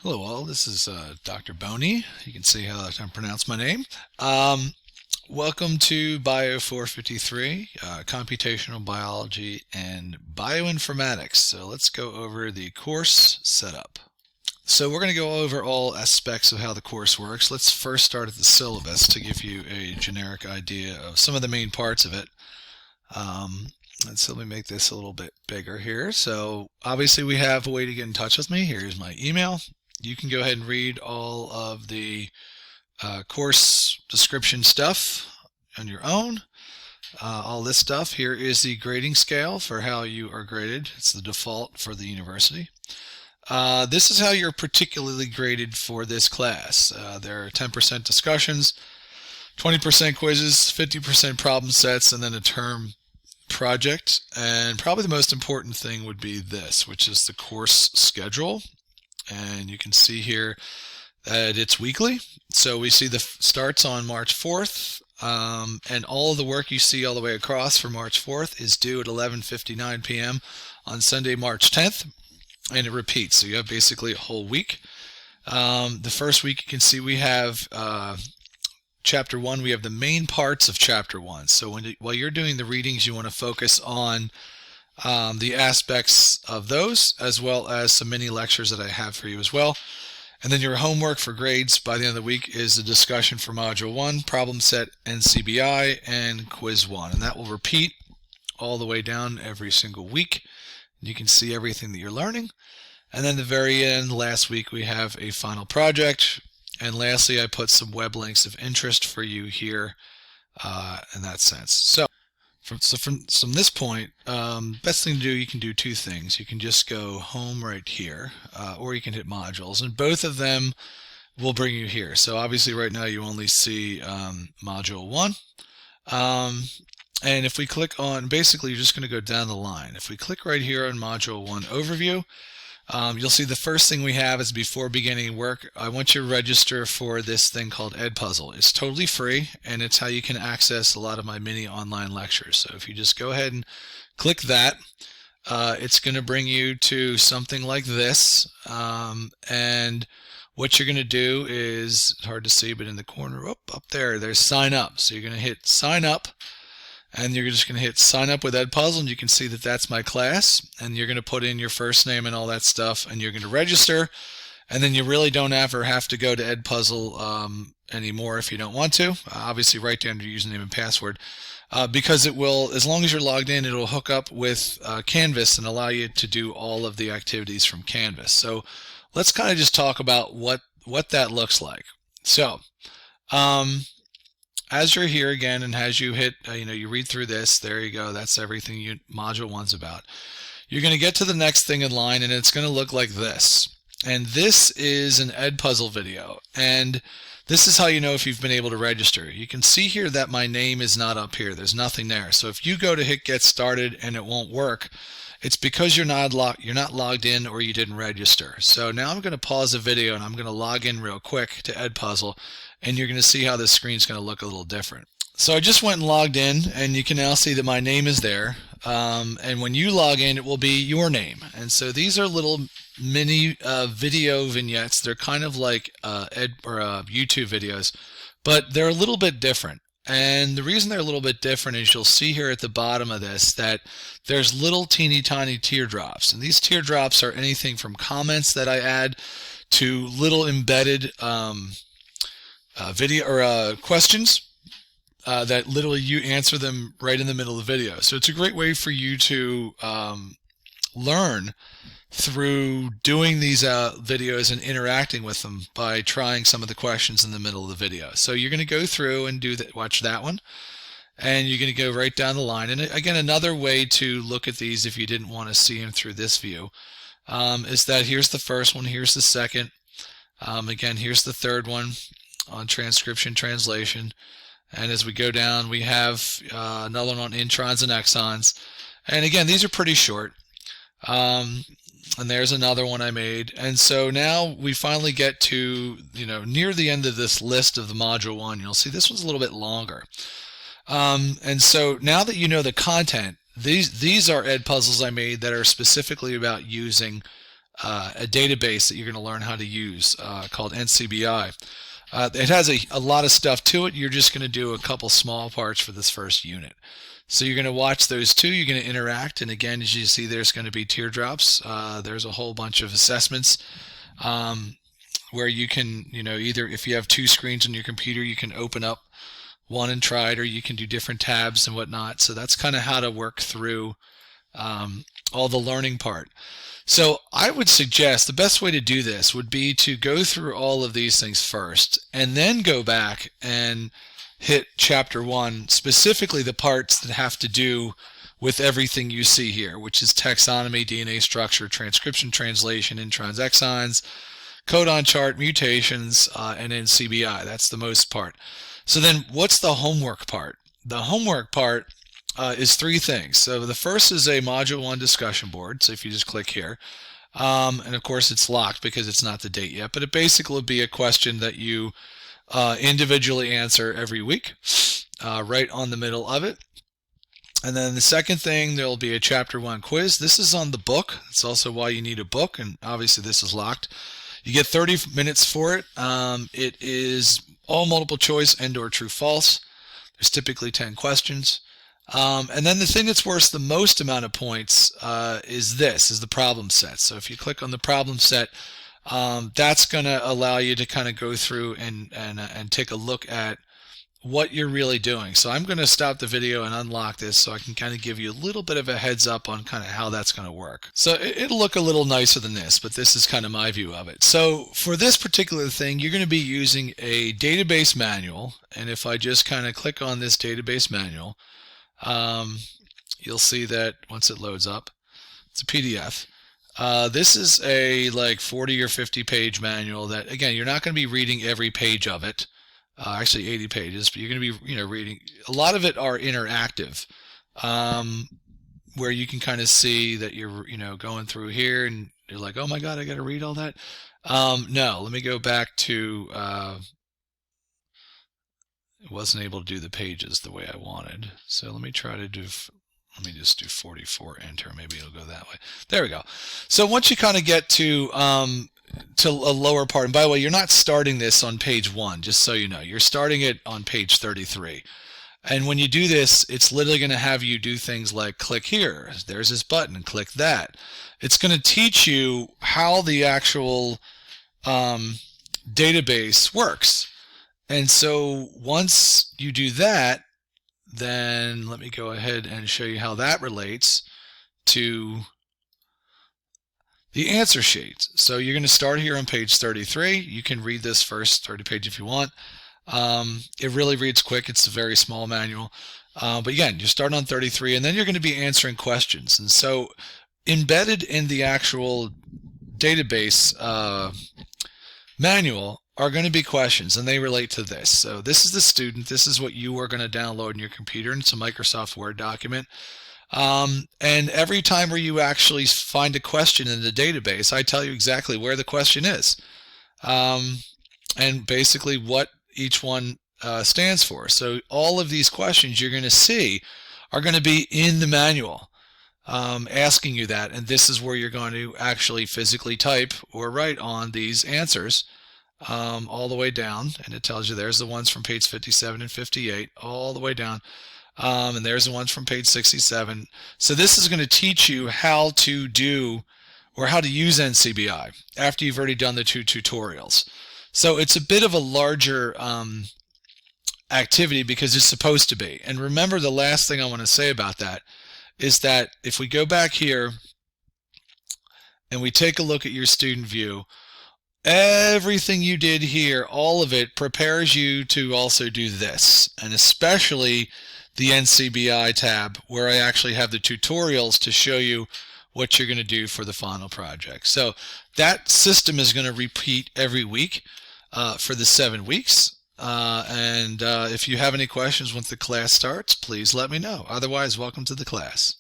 Hello all, this is Dr. Boney. You can see how I pronounce my name. Um, Welcome to BIO453, Computational Biology and Bioinformatics. So let's go over the course setup. So we're going to go over all aspects of how the course works. Let's first start at the syllabus to give you a generic idea of some of the main parts of it. And so let me make this a little bit bigger here. So obviously we have a way to get in touch with me. Here's my email. You can go ahead and read all of the course description stuff on your own. All this stuff here is the grading scale for how you are graded. It's the default for the university. This is how you're particularly graded for this class. There are 10% discussions, 20% quizzes, 50% problem sets, and then a term project. And probably the most important thing would be this, which is the course schedule. And you can see here that it's weekly. So we see the starts on March 4th, and all of the work you see all the way across for March 4th is due at 11:59 p.m. on Sunday, March 10th, and it repeats. So you have basically a whole week. The first week you can see we have Chapter 1. We have the main parts of Chapter 1. So while you're doing the readings, you want to focus on the aspects of those, as well as some mini lectures that I have for you as well. And then your homework for grades by the end of the week is a discussion for Module 1, problem set, NCBI, and Quiz 1. And that will repeat all the way down every single week. You can see everything that you're learning. And then the very end, last week, we have a final project. And lastly, I put some web links of interest for you here in that sense. So from this point, best thing to do, you can do two things. You can just go home right here, or you can hit modules, and both of them will bring you here. So obviously right now you only see module 1. And if we click on, basically you're just going to go down the line. If we click right here on module 1 overview, you'll see the first thing we have is before beginning work, I want you to register for this thing called Edpuzzle. It's totally free, and it's how you can access a lot of my mini online lectures. So if you just go ahead and click that, it's going to bring you to something like this. And what you're going to do is, it's hard to see, but in the corner up there, there's sign up. So you're going to hit sign up. And you're just going to hit sign up with Edpuzzle, and you can see that that's my class, and you're going to put in your first name and all that stuff, and you're going to register, and then you really don't ever have to go to Edpuzzle anymore if you don't want to. Obviously write down your username and password, because it will, as long as you're logged in, it'll hook up with Canvas and allow you to do all of the activities from Canvas. So let's kind of just talk about what that looks like. So as you're here again, and as you hit, you read through this, there you go, that's everything Module 1's about. You're going to get to the next thing in line, and it's going to look like this. And this is an Edpuzzle video, and this is how you know if you've been able to register. You can see here that my name is not up here. There's nothing there. So if you go to hit get started and it won't work, it's because you're not logged in or you didn't register. So now I'm going to pause the video and I'm going to log in real quick to Edpuzzle, and you're going to see how this screen's going to look a little different. So I just went and logged in, and you can now see that my name is there. And when you log in, it will be your name. And so these are little mini video vignettes. They're kind of like YouTube videos, but they're a little bit different. And the reason they're a little bit different is you'll see here at the bottom of this that there's little teeny tiny teardrops. And these teardrops are anything from comments that I add to little embedded video or questions that literally you answer them right in the middle of the video. So it's a great way for you to learn through doing these videos and interacting with them by trying some of the questions in the middle of the video. So you're going to go through and watch that one, and you're going to go right down the line. And again, another way to look at these if you didn't want to see them through this view is that here's the first one, here's the second, again, here's the third one on transcription translation. And as we go down, we have another one on introns and exons. And again, these are pretty short. And there's another one I made. And so now we finally get to, near the end of this list of the module 1. You'll see this one's a little bit longer. And so now that you know the content, these are Edpuzzles I made that are specifically about using a database that you're going to learn how to use called NCBI. It has a lot of stuff to it. You're just going to do a couple small parts for this first unit. So you're going to watch those two. You're going to interact. And again, as you see, there's going to be teardrops. There's a whole bunch of assessments where you can, either if you have two screens on your computer, you can open up one and try it, or you can do different tabs and whatnot. So that's kind of how to work through all the learning part. So I would suggest the best way to do this would be to go through all of these things first and then go back and hit chapter 1, specifically the parts that have to do with everything you see here, which is taxonomy, DNA structure, transcription, translation, introns, exons, codon chart, mutations, and then CBI. That's the most part. So then what's the homework part? The homework part is 3 things. So the first is a module 1 discussion board. So if you just click here, and of course it's locked because it's not the date yet, but it basically will be a question that you individually answer every week, right on the middle of it. And then the second thing, there'll be a chapter 1 quiz. This is on the book. It's also why you need a book, and obviously this is locked. You get 30 minutes for it. It is all multiple choice and or true false. There's typically 10 questions. And then the thing that's worth the most amount of points is the problem set. So if you click on the problem set, that's going to allow you to kind of go through and take a look at what you're really doing. So I'm going to stop the video and unlock this so I can kind of give you a little bit of a heads up on kind of how that's going to work. So it'll look a little nicer than this, but this is kind of my view of it. So for this particular thing, you're going to be using a database manual. And if I just kind of click on this database manual, you'll see that once it loads up, it's a PDF. This is a like 40 or 50 page manual that, again, you're not going to be reading every page of it. Actually 80 pages, but you're going to be, reading. A lot of it are interactive, where you can kind of see that you're, going through here and you're like, oh my God, I got to read all that. No, let me go back to, it wasn't able to do the pages the way I wanted. So let me try to do, let me just do 44, enter. Maybe it'll go that way. There we go. So once you kind of get to a lower part, and by the way, you're not starting this on page 1, just so you know. You're starting it on page 33. And when you do this, it's literally going to have you do things like click here, there's this button, click that. It's going to teach you how the actual database works. And so once you do that, then let me go ahead and show you how that relates to the answer sheet. So you're going to start here on page 33. You can read this first 30 page if you want. It really reads quick. It's a very small manual. But again, you start on 33, and then you're going to be answering questions. And so embedded in the actual database manual are going to be questions, and they relate to this. So this is the student. This is what you are going to download in your computer. And it's a Microsoft Word document. And every time where you actually find a question in the database, I tell you exactly where the question is, and basically what each one stands for. So all of these questions you're going to see are going to be in the manual, asking you that, and this is where you're going to actually physically type or write on these answers all the way down, and it tells you there's the ones from page 57 and 58 all the way down. And there's the ones from page 67. So this is going to teach you how to do or how to use NCBI after you've already done the 2 tutorials. So it's a bit of a larger activity because it's supposed to be. And remember, the last thing I want to say about that is that if we go back here and we take a look at your student view, everything you did here, all of it prepares you to also do this, and especially the NCBI tab, where I actually have the tutorials to show you what you're going to do for the final project. So that system is going to repeat every week for the 7 weeks. And if you have any questions once the class starts, please let me know. Otherwise, welcome to the class.